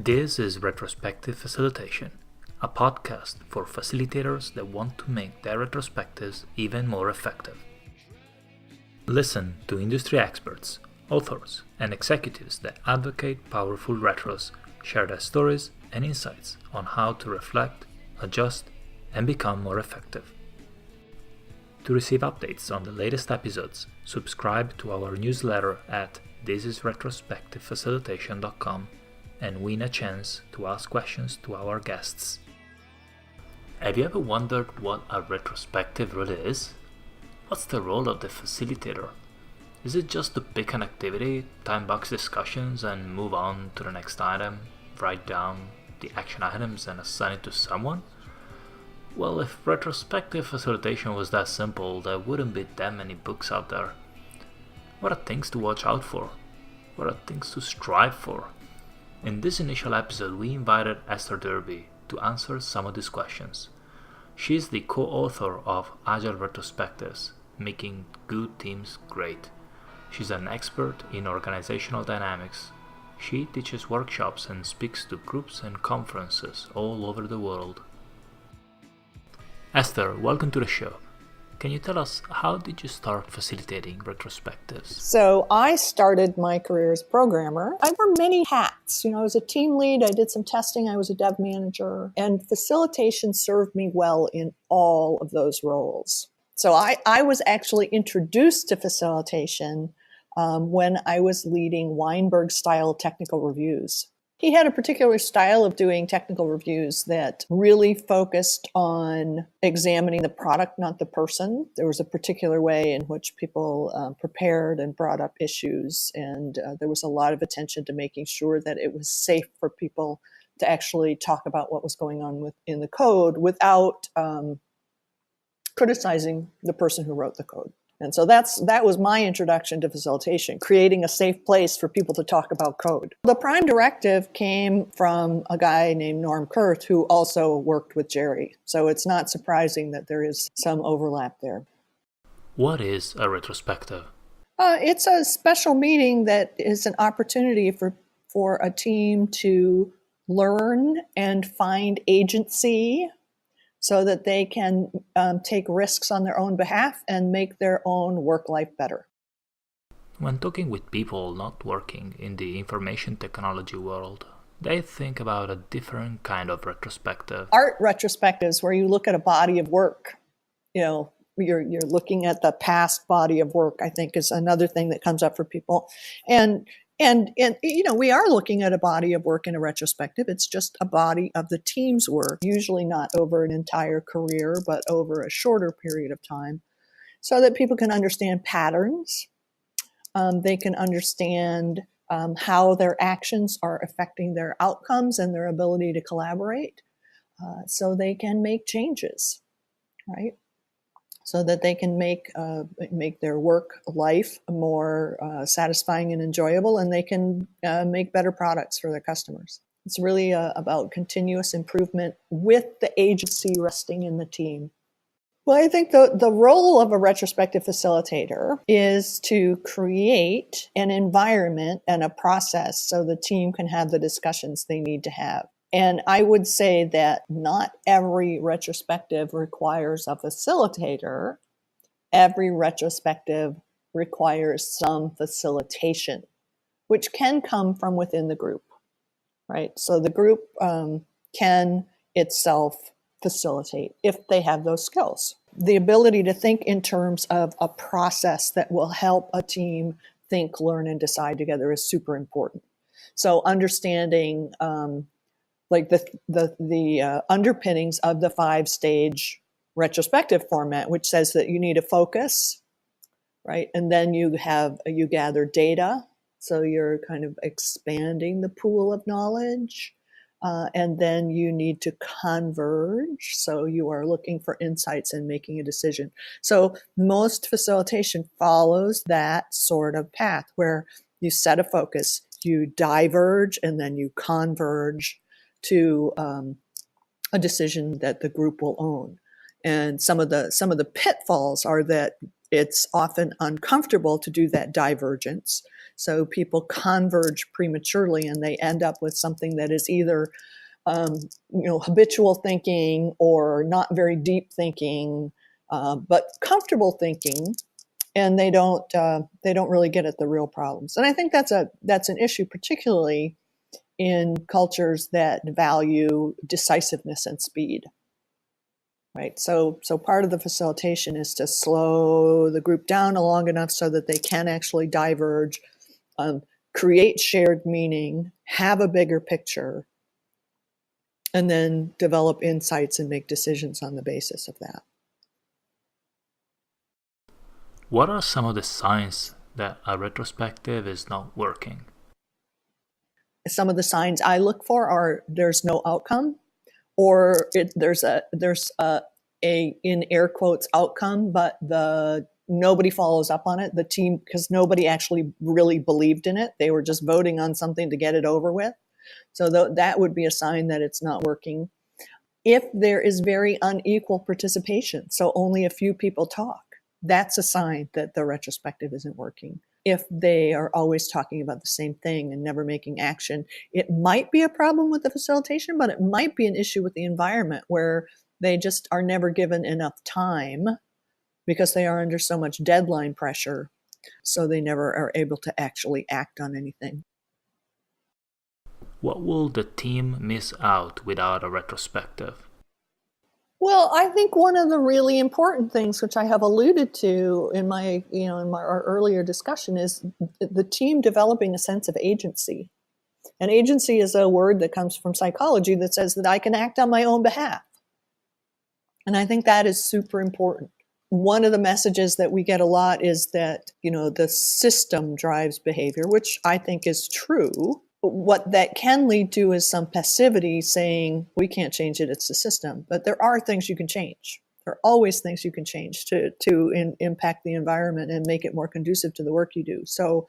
This is Retrospective Facilitation, a podcast for facilitators that want to make their retrospectives even more effective. Listen to industry experts, authors, and executives that advocate powerful retros share their stories and insights on how to reflect, adjust, and become more effective. To receive updates on the latest episodes, subscribe to our newsletter at thisisretrospectivefacilitation.com and win a chance to ask questions to our guests. Have you ever wondered what a retrospective really is? What's the role of the facilitator? Is it just to pick an activity, time box discussions, and move on to the next item, write down the action items and assign it to someone? Well, if retrospective facilitation was that simple, there wouldn't be that many books out there. What are things to watch out for? What are things to strive for? In this initial episode, we invited Esther Derby to answer some of these questions. She is the co-author of Agile Retrospectives, Making Good Teams Great. She's an expert in organizational dynamics. She teaches workshops and speaks to groups and conferences all over the world. Esther, welcome to the show. Can you tell us, how did you start facilitating retrospectives? So I started my career as a programmer. I wore many hats. I was a team lead. I did some testing. I was a dev manager. And facilitation served me well in all of those roles. So I was actually introduced to facilitation when I was leading Weinberg-style technical reviews. He had a particular style of doing technical reviews that really focused on examining the product, not the person. There was a particular way in which people prepared and brought up issues, and there was a lot of attention to making sure that it was safe for people to actually talk about what was going on in the code without criticizing the person who wrote the code. And so that was my introduction to facilitation, creating a safe place for people to talk about code. The prime directive came from a guy named Norm Kurth, who also worked with Jerry. So it's not surprising that there is some overlap there. What is a retrospective? It's a special meeting that is an opportunity for a team to learn and find agency so that they can take risks on their own behalf and make their own work life better. When talking with people not working in the information technology world, they think about a different kind of retrospective. Art retrospectives, where you look at a body of work, you're looking at the past body of work, I think is another thing that comes up for people. And we are looking at a body of work in a retrospective. It's just a body of the team's work, usually not over an entire career, but over a shorter period of time, so that people can understand patterns. They can understand how their actions are affecting their outcomes and their ability to collaborate, so they can make changes, right? So that they can make their work life more satisfying and enjoyable, and they can make better products for their customers. It's really about continuous improvement with the agency resting in the team. Well, I think the role of a retrospective facilitator is to create an environment and a process so the team can have the discussions they need to have. And I would say that not every retrospective requires a facilitator. Every retrospective requires some facilitation, which can come from within the group, right? So the group can itself facilitate if they have those skills. The ability to think in terms of a process that will help a team think, learn, and decide together is super important. So understanding like the underpinnings of the 5-stage retrospective format, which says that you need a focus, right? And then you gather data. So you're kind of expanding the pool of knowledge. And then you need to converge. So you are looking for insights and making a decision. So most facilitation follows that sort of path where you set a focus, you diverge, and then you converge to a decision that the group will own. And some of the pitfalls are that it's often uncomfortable to do that divergence. So people converge prematurely and they end up with something that is either habitual thinking or not very deep thinking, but comfortable thinking, and they don't really get at the real problems. And I think that's an issue, particularly in cultures that value decisiveness and speed. Right. So part of the facilitation is to slow the group down long enough so that they can actually diverge, create shared meaning, have a bigger picture, and then develop insights and make decisions on the basis of that. What are some of the signs that a retrospective is not working? Some of the signs I look for are there's no outcome, or there's a in air quotes outcome, but nobody follows up on it. The team, because nobody actually really believed in it. They were just voting on something to get it over with. So that would be a sign that it's not working. If there is very unequal participation, so only a few people talk, that's a sign that the retrospective isn't working. If they are always talking about the same thing and never making action, it might be a problem with the facilitation, but it might be an issue with the environment where they just are never given enough time because they are under so much deadline pressure, so they never are able to actually act on anything. What will the team miss out without a retrospective? Well, I think one of the really important things, which I have alluded to in our earlier discussion, is the team developing a sense of agency. And agency is a word that comes from psychology that says that I can act on my own behalf. And I think that is super important. One of the messages that we get a lot is that, the system drives behavior, which I think is true. What that can lead to is some passivity saying, we can't change it, it's the system. But there are things you can change. There are always things you can change to impact the environment and make it more conducive to the work you do. So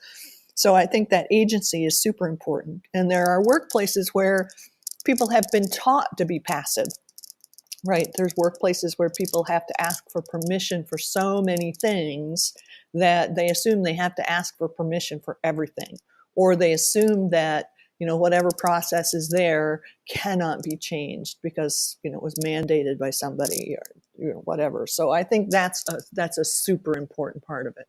I think that agency is super important. And there are workplaces where people have been taught to be passive, right? There's workplaces where people have to ask for permission for so many things that they assume they have to ask for permission for everything. Or they assume that, whatever process is there cannot be changed because, it was mandated by somebody or, whatever. So I think that's a super important part of it.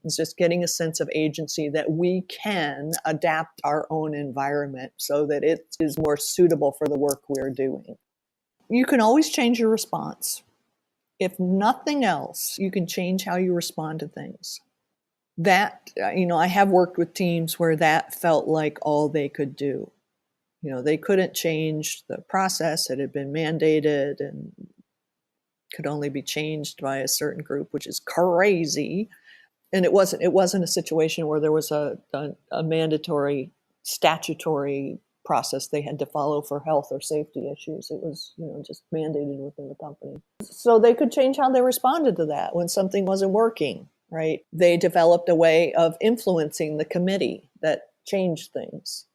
It's just getting a sense of agency that we can adapt our own environment so that it is more suitable for the work we're doing. You can always change your response. If nothing else, you can change how you respond to things. That, I have worked with teams where that felt like all they could do. They couldn't change the process. It had been mandated and could only be changed by a certain group, which is crazy. And it wasn't a situation where there was a mandatory statutory process they had to follow for health or safety issues. It was, just mandated within the company. So they could change how they responded to that when something wasn't working. Right? They developed a way of influencing the committee that changed things.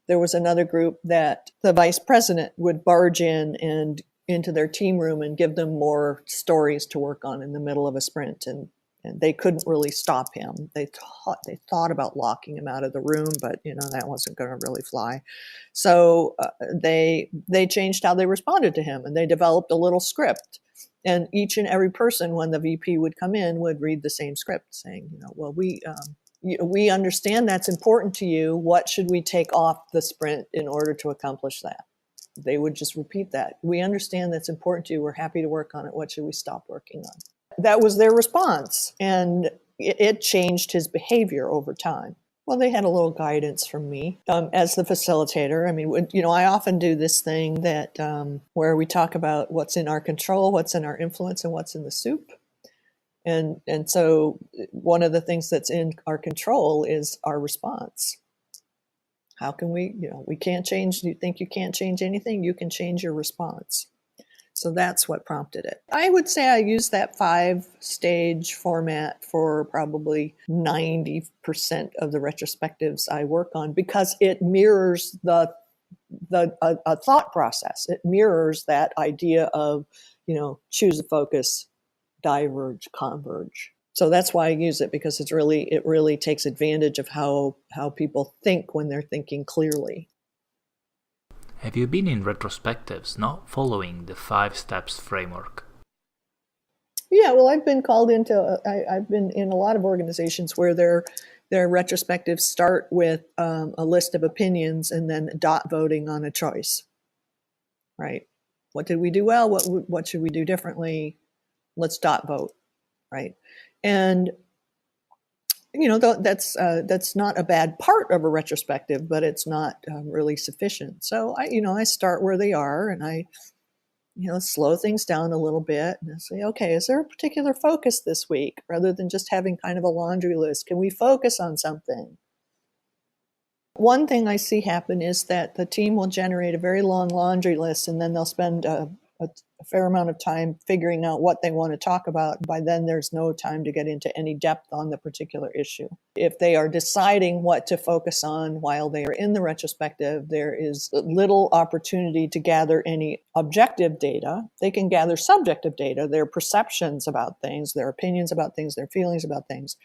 There was another group that the vice president would barge in and into their team room and give them more stories to work on in the middle of a sprint. And they couldn't really stop him. They thought about locking him out of the room, but that wasn't going to really fly. So they changed how they responded to him, and they developed a little script. And each and every person, when the VP would come in, would read the same script saying, well, we understand that's important to you. What should we take off the sprint in order to accomplish that? They would just repeat that. We understand that's important to you. We're happy to work on it. What should we stop working on? That was their response. And it changed his behavior over time. Well, they had a little guidance from me as the facilitator. I mean, I often do this thing that where we talk about what's in our control, what's in our influence, and what's in the soup. And so one of the things that's in our control is our response. How can we can't change. Do you think you can't change anything? You can change your response. So that's what prompted it. I would say I use that 5-stage format for probably 90% of the retrospectives I work on because it mirrors a thought process. It mirrors that idea of, choose a focus, diverge, converge. So that's why I use it, because it really takes advantage of how people think when they're thinking clearly. Have you been in retrospectives not following the 5 steps framework? Yeah, well, I've been called into. I've been in a lot of organizations where their retrospectives start with a list of opinions and then dot voting on a choice. Right? What did we do well? What should we do differently? Let's dot vote. Right? And that's not a bad part of a retrospective, but it's not really sufficient. So I start where they are, and I slow things down a little bit and say, okay, is there a particular focus this week, rather than just having kind of a laundry list? Can we focus on something? One thing I see happen is that the team will generate a very long laundry list, and then they'll spend a fair amount of time figuring out what they want to talk about. By then, there's no time to get into any depth on the particular issue. If they are deciding what to focus on while they are in the retrospective, there is little opportunity to gather any objective data. They can gather subjective data, their perceptions about things, their opinions about things, their feelings about things.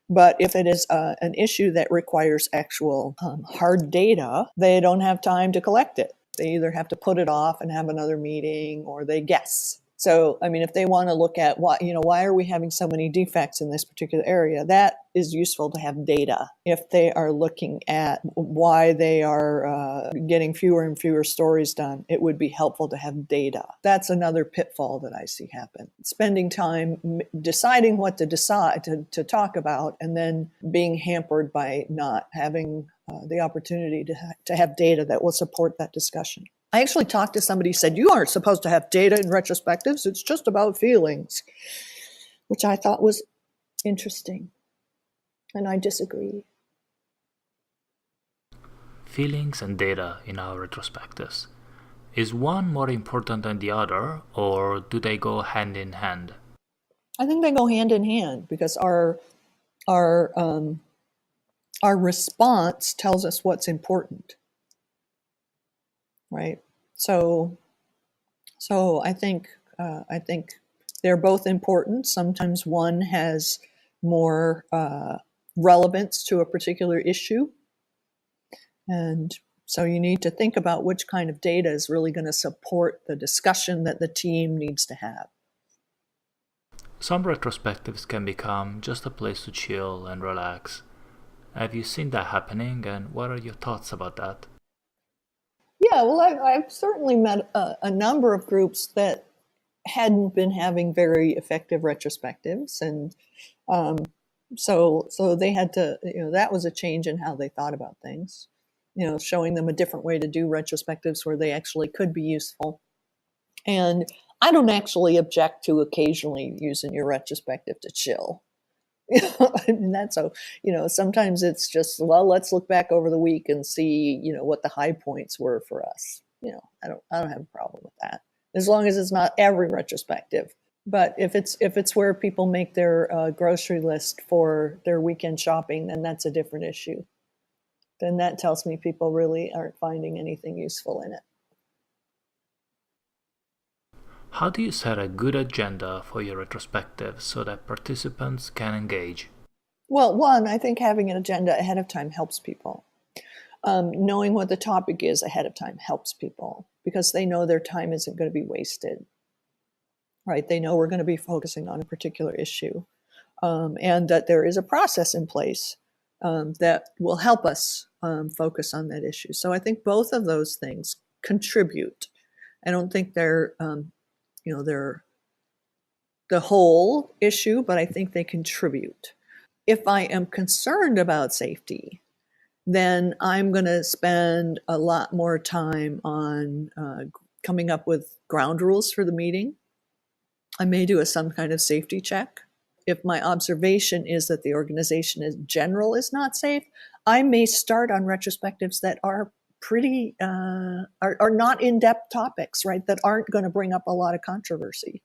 But if it is an issue that requires actual hard data, they don't have time to collect it. They either have to put it off and have another meeting, or they guess. So, if they want to look at why are we having so many defects in this particular area, that is useful to have data. If they are looking at why they are getting fewer and fewer stories done, it would be helpful to have data. That's another pitfall that I see happen. Spending time deciding what to decide to talk about, and then being hampered by not having the opportunity to have data that will support that discussion. I actually talked to somebody who said, you aren't supposed to have data in retrospectives. It's just about feelings, which I thought was interesting. And I disagree. Feelings and data in our retrospectives. Is one more important than the other, or do they go hand in hand? I think they go hand in hand, because our response tells us what's important. Right. So I think they're both important. Sometimes one has more relevance to a particular issue, and so you need to think about which kind of data is really going to support the discussion that the team needs to have. Some retrospectives can become just a place to chill and relax. Have you seen that happening, and what are your thoughts about that? Yeah, well, I've certainly met a number of groups that hadn't been having very effective retrospectives, and so they had to, that was a change in how they thought about things. Showing them a different way to do retrospectives where they actually could be useful. And I don't actually object to occasionally using your retrospective to chill. That's so, sometimes it's just, well, let's look back over the week and see, what the high points were for us. I don't have a problem with that, as long as it's not every retrospective. But if it's where people make their grocery list for their weekend shopping, then that's a different issue. Then that tells me people really aren't finding anything useful in it. How do you set a good agenda for your retrospective so that participants can engage? Well, one, I think having an agenda ahead of time helps people. Knowing what the topic is ahead of time helps people, because they know their time isn't going to be wasted. Right? They know we're going to be focusing on a particular issue, and that there is a process in place that will help us focus on that issue. So I think both of those things contribute. I don't think they're the whole issue, but I think they contribute. If I am concerned about safety, then I'm going to spend a lot more time on coming up with ground rules for the meeting. I may do some kind of safety check. If my observation is that the organization in general is not safe, I may start on retrospectives that are pretty are not in-depth topics, right? That aren't going to bring up a lot of controversy,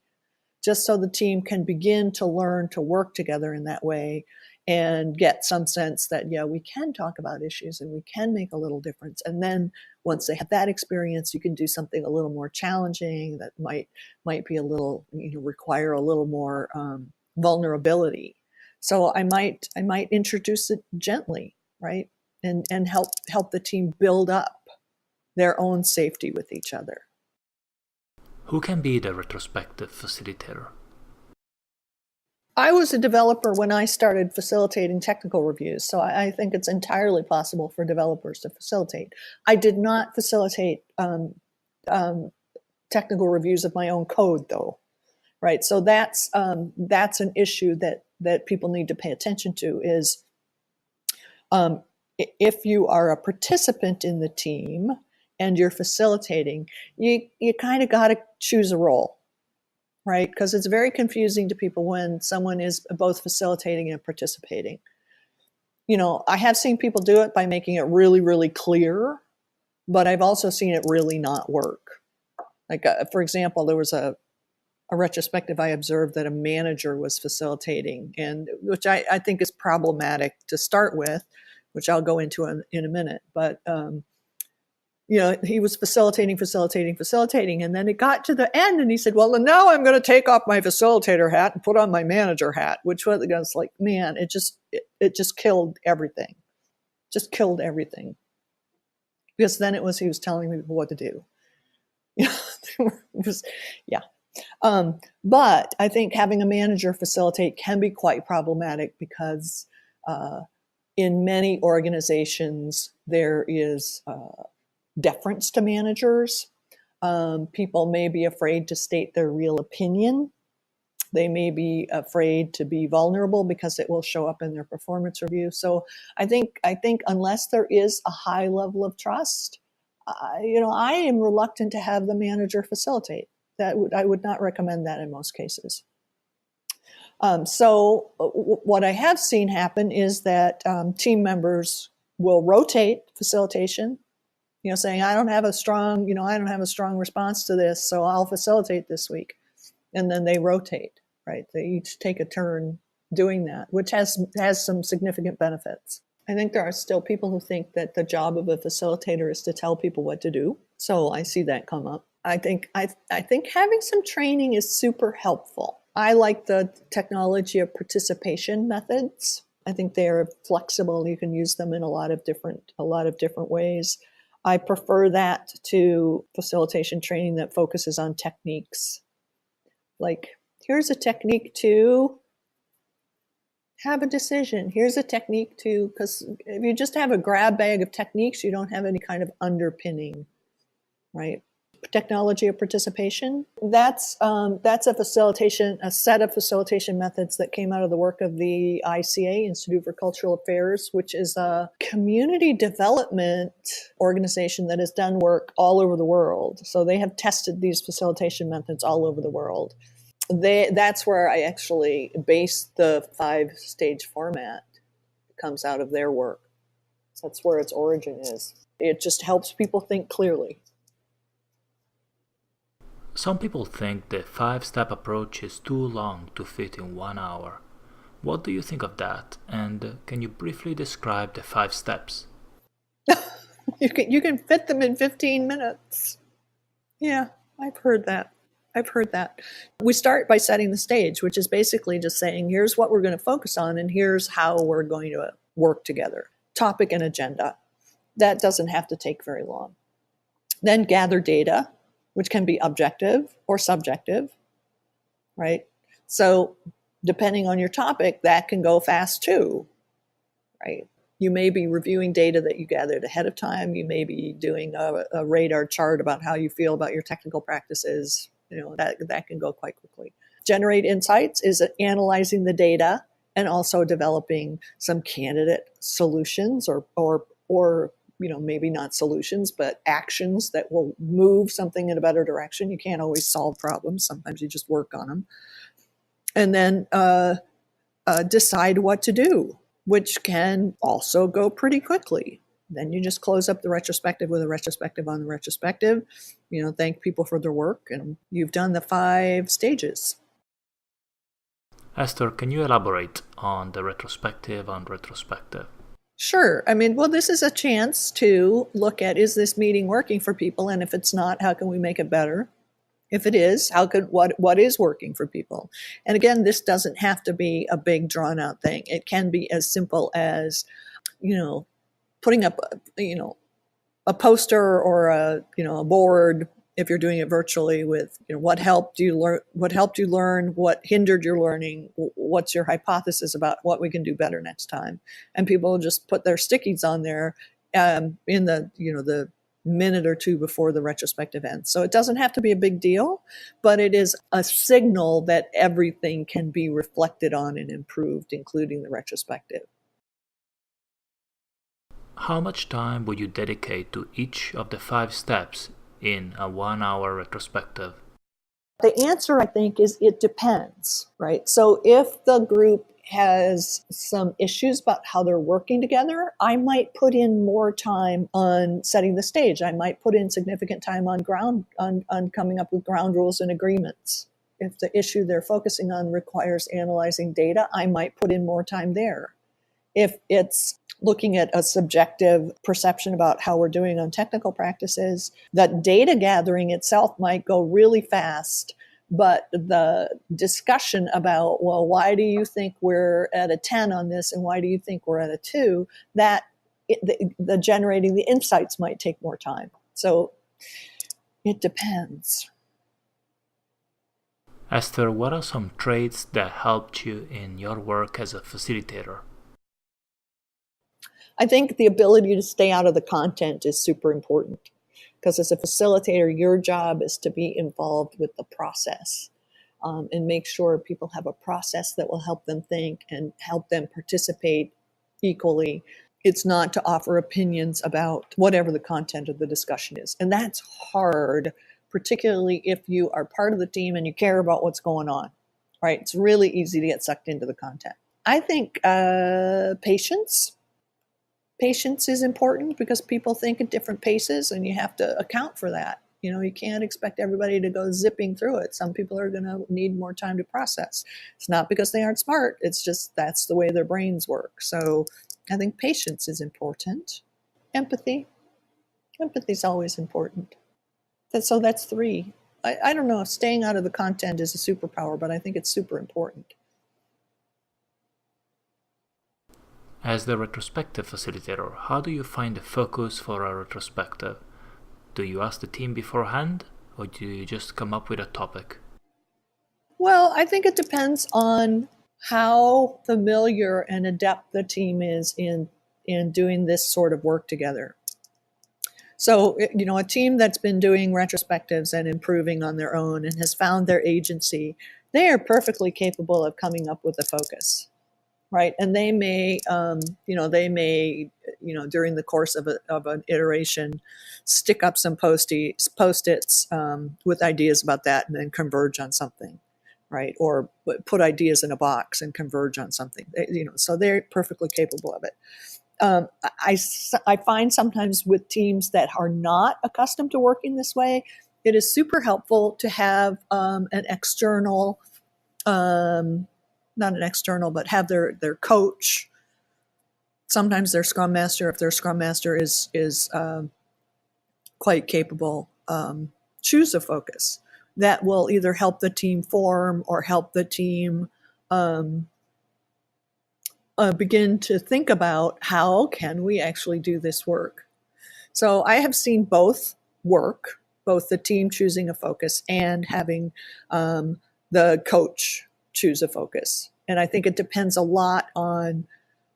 just so the team can begin to learn to work together in that way and get some sense that, yeah, we can talk about issues and we can make a little difference. And then once they have that experience, you can do something a little more challenging that might be a little, require a little more vulnerability. So I might introduce it gently, right? And help the team build up their own safety with each other. Who can be the retrospective facilitator? I was a developer when I started facilitating technical reviews, so I think it's entirely possible for developers to facilitate. I did not facilitate technical reviews of my own code, though, right? So that's an issue that people need to pay attention to. Is if you are a participant in the team and you're facilitating, you kind of got to choose a role, right? Because it's very confusing to people when someone is both facilitating and participating. I have seen people do it by making it really, really clear, but I've also seen it really not work. Like, for example, there was a retrospective I observed that a manager was facilitating, and which I think is problematic to start with, which I'll go into in a minute. But he was facilitating, and then it got to the end, and he said, "Well, now I'm going to take off my facilitator hat and put on my manager hat," which was like, man, it just killed everything. Just killed everything. Because then he was telling people what to do. But I think having a manager facilitate can be quite problematic because in many organizations there is deference to managers. People may be afraid to state their real opinion. They may be afraid to be vulnerable because it will show up in their performance review. So I think unless there is a high level of trust, I am reluctant to have the manager facilitate. I would not recommend that in most cases. So what I have seen happen is that team members will rotate facilitation, saying, I don't have a strong response to this, so I'll facilitate this week. And then they rotate, right? They each take a turn doing that, which has some significant benefits. I think there are still people who think that the job of a facilitator is to tell people what to do. So I see that come up. I think having some training is super helpful. I like the technology of participation methods. I think they are flexible. You can use them in a lot of different ways. I prefer that to facilitation training that focuses on techniques. Like, here's a technique to have a decision. Here's a technique to, because if you just have a grab bag of techniques, you don't have any kind of underpinning, right? Technology of participation. That's a set of facilitation methods that came out of the work of the ICA, Institute for Cultural Affairs, which is a community development organization that has done work all over the world. So they have tested these facilitation methods all over the world. That's where I actually base the 5-stage format. It comes out of their work. So that's where its origin is. It just helps people think clearly. Some people think the 5-step approach is too long to fit in 1 hour. What do you think of that? And can you briefly describe the 5 steps? You can fit them in 15 minutes. Yeah, I've heard that. We start by setting the stage, which is basically just saying, here's what we're going to focus on and here's how we're going to work together. Topic and agenda. That doesn't have to take very long. Then gather data, which can be objective or subjective, right? So depending on your topic, that can go fast too, right? You may be reviewing data that you gathered ahead of time. You may be doing a radar chart about how you feel about your technical practices. That can go quite quickly. Generate insights is analyzing the data and also developing some candidate solutions or maybe not solutions, but actions that will move something in a better direction. You can't always solve problems. Sometimes you just work on them. And then decide what to do, which can also go pretty quickly. Then you just close up the retrospective with a retrospective on the retrospective, thank people for their work, and you've done the 5 stages. Esther, can you elaborate on the retrospective on retrospective? Sure. This is a chance to look at, is this meeting working for people? And if it's not, how can we make it better? If it is, what is working for people? And again, this doesn't have to be a big drawn out thing. It can be as simple as, putting up, a poster or a board, if you're doing it virtually, with what helped you learn, what hindered your learning, what's your hypothesis about what we can do better next time. And people will just put their stickies on there in the minute or two before the retrospective ends. So it doesn't have to be a big deal, but it is a signal that everything can be reflected on and improved, including the retrospective. How much time would you dedicate to each of the 5 steps in a 1-hour retrospective? The answer, I think, is it depends, right? So if the group has some issues about how they're working together, I might put in more time on setting the stage. I might put in significant time on coming up with ground rules and agreements. If the issue they're focusing on requires analyzing data, I might put in more time there. If it's looking at a subjective perception about how we're doing on technical practices, that data gathering itself might go really fast, but the discussion about, well, why do you think we're at a 10 on this and why do you think we're at a 2, the generating the insights might take more time. So it depends. Esther, what are some traits that helped you in your work as a facilitator? I think the ability to stay out of the content is super important, because as a facilitator, your job is to be involved with the process and make sure people have a process that will help them think and help them participate equally. It's not to offer opinions about whatever the content of the discussion is. And that's hard, particularly if you are part of the team and you care about what's going on, right? It's really easy to get sucked into the content. I think patience is important, because people think at different paces and you have to account for that. You can't expect everybody to go zipping through it. Some people are going to need more time to process. It's not because they aren't smart. It's just that's the way their brains work. So I think patience is important. Empathy is always important. So that's 3. I don't know if staying out of the content is a superpower, but I think it's super important. As the retrospective facilitator, how do you find the focus for a retrospective? Do you ask the team beforehand, or do you just come up with a topic? Well, I think it depends on how familiar and adept the team is in doing this sort of work together. So, a team that's been doing retrospectives and improving on their own and has found their agency, they are perfectly capable of coming up with a focus. Right, and they may, during the course of an iteration, stick up some post-its with ideas about that, and then converge on something, right? Or put ideas in a box and converge on something. So they're perfectly capable of it. I find sometimes with teams that are not accustomed to working this way, it is super helpful to have an external. Not an external, but have their coach, sometimes their scrum master, if their scrum master is quite capable, choose a focus that will either help the team form or help the team begin to think about how can we actually do this work. So I have seen both work, both the team choosing a focus and having the coach choose a focus. And I think it depends a lot on,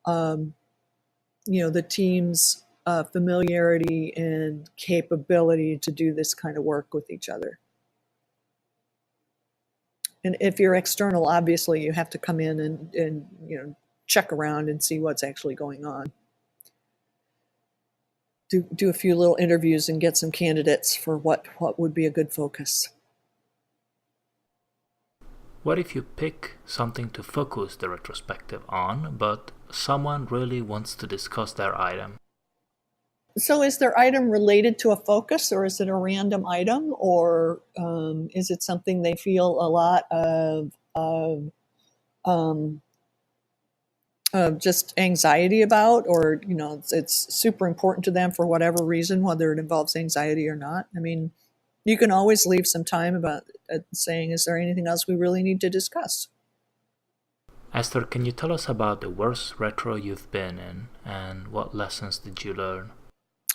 the team's familiarity and capability to do this kind of work with each other. And if you're external, obviously you have to come in and check around and see what's actually going on. Do a few little interviews and get some candidates for what would be a good focus. What if you pick something to focus the retrospective on, but someone really wants to discuss their item? So is their item related to a focus, or is it a random item, or is it something they feel a lot of just anxiety about, or it's super important to them for whatever reason, whether it involves anxiety or not? I mean, you can always leave some time about saying, is there anything else we really need to discuss? Esther, can you tell us about the worst retro you've been in and what lessons did you learn?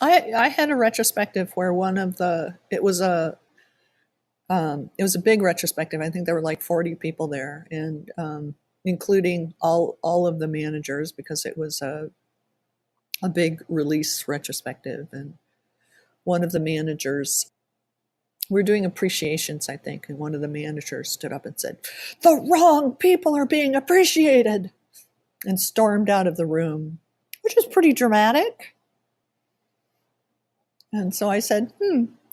I had a retrospective where it was a big retrospective. I think there were like 40 people there, and including all of the managers, because it was a big release retrospective. And one of the managers, we were doing appreciations, I think, and one of the managers stood up and said, "The wrong people are being appreciated," and stormed out of the room, which was pretty dramatic. And so I said,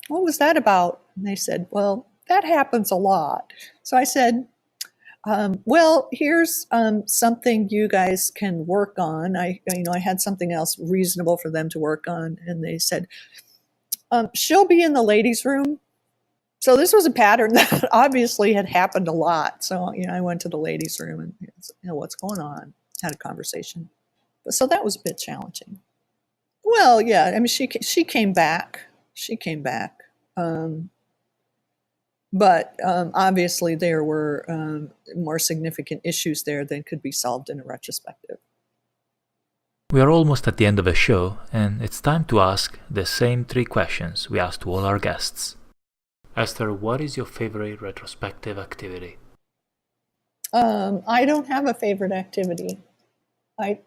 what was that about? And they said, well, that happens a lot. So I said, well, here's something you guys can work on. I had something else reasonable for them to work on. And they said, she'll be in the ladies' room. So this was a pattern that obviously had happened a lot. So, I went to the ladies' room and, what's going on? Had a conversation. So that was a bit challenging. Well, yeah, I mean, she came back. She came back. But obviously there were more significant issues there than could be solved in a retrospective. We are almost at the end of the show, and it's time to ask the same 3 questions we asked to all our guests. Esther, what is your favorite retrospective activity? I don't have a favorite activity. I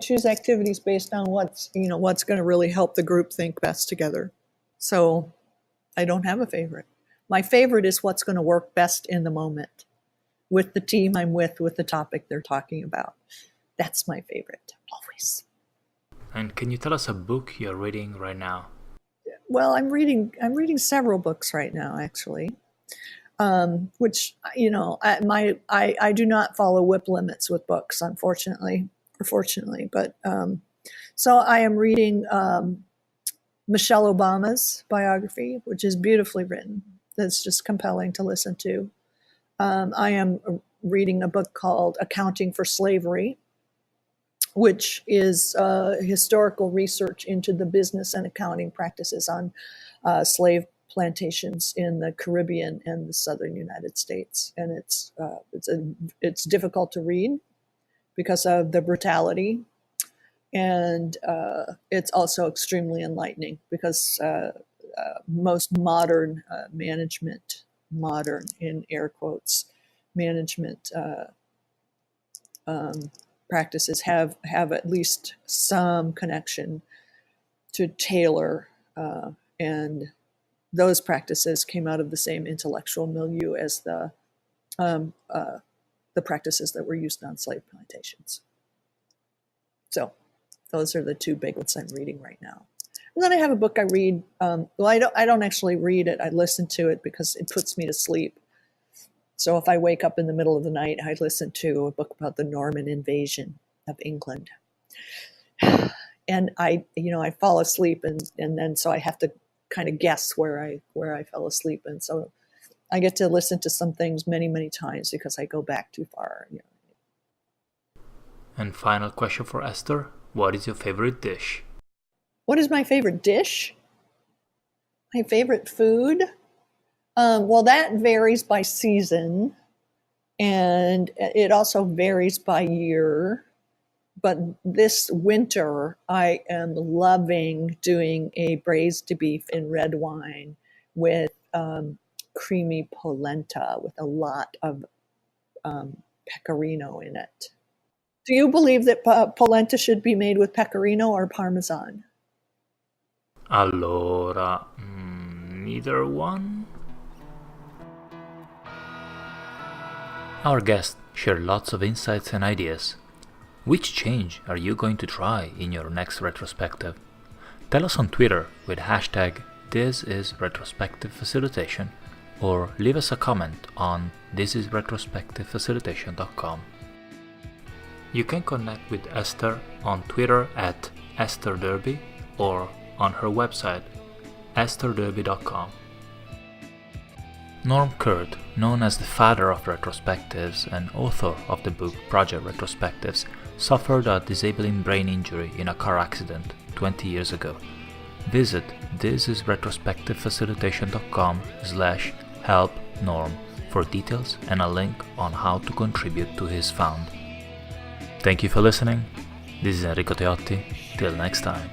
choose activities based on what's going to really help the group think best together. So I don't have a favorite. My favorite is what's going to work best in the moment with the team I'm with the topic they're talking about. That's my favorite, always. And can you tell us a book you're reading right now? Well, I'm reading several books right now, actually, which, I do not follow WIP limits with books, unfortunately, or fortunately. But so I am reading Michelle Obama's biography, which is beautifully written. That's just compelling to listen to. I am reading a book called Accounting for Slavery, which is historical research into the business and accounting practices on slave plantations in the Caribbean and the southern United States. And it's difficult to read because of the brutality. And it's also extremely enlightening because most modern management, modern in air quotes, management practices have at least some connection to Taylor, and those practices came out of the same intellectual milieu as the practices that were used on slave plantations. So those are the 2 big ones I'm reading right now. And then I have a book I read. I don't actually read it. I listen to it because it puts me to sleep. So if I wake up in the middle of the night, I listen to a book about the Norman invasion of England. And I fall asleep, and then so I have to kind of guess where I fell asleep. And so I get to listen to some things many, many times because I go back too far. And final question for Esther, what is your favorite dish? What is my favorite dish? My favorite food? Well, that varies by season, and it also varies by year. But this winter, I am loving doing a braised beef in red wine with creamy polenta with a lot of pecorino in it. Do you believe that polenta should be made with pecorino or parmesan? Allora, neither one? Our guests share lots of insights and ideas. Which change are you going to try in your next retrospective? Tell us on Twitter with hashtag #ThisIsRetrospectiveFacilitation or leave us a comment on thisisretrospectivefacilitation.com. You can connect with Esther on Twitter at Esther Derby or on her website estherderby.com. Norm Kurt, known as the father of retrospectives and author of the book Project Retrospectives, suffered a disabling brain injury in a car accident 20 years ago. visit thisisretrospectivefacilitation.com/helpnorm for details and a link on how to contribute to his fund. Thank you for listening. This is Enrico Teotti. Till next time.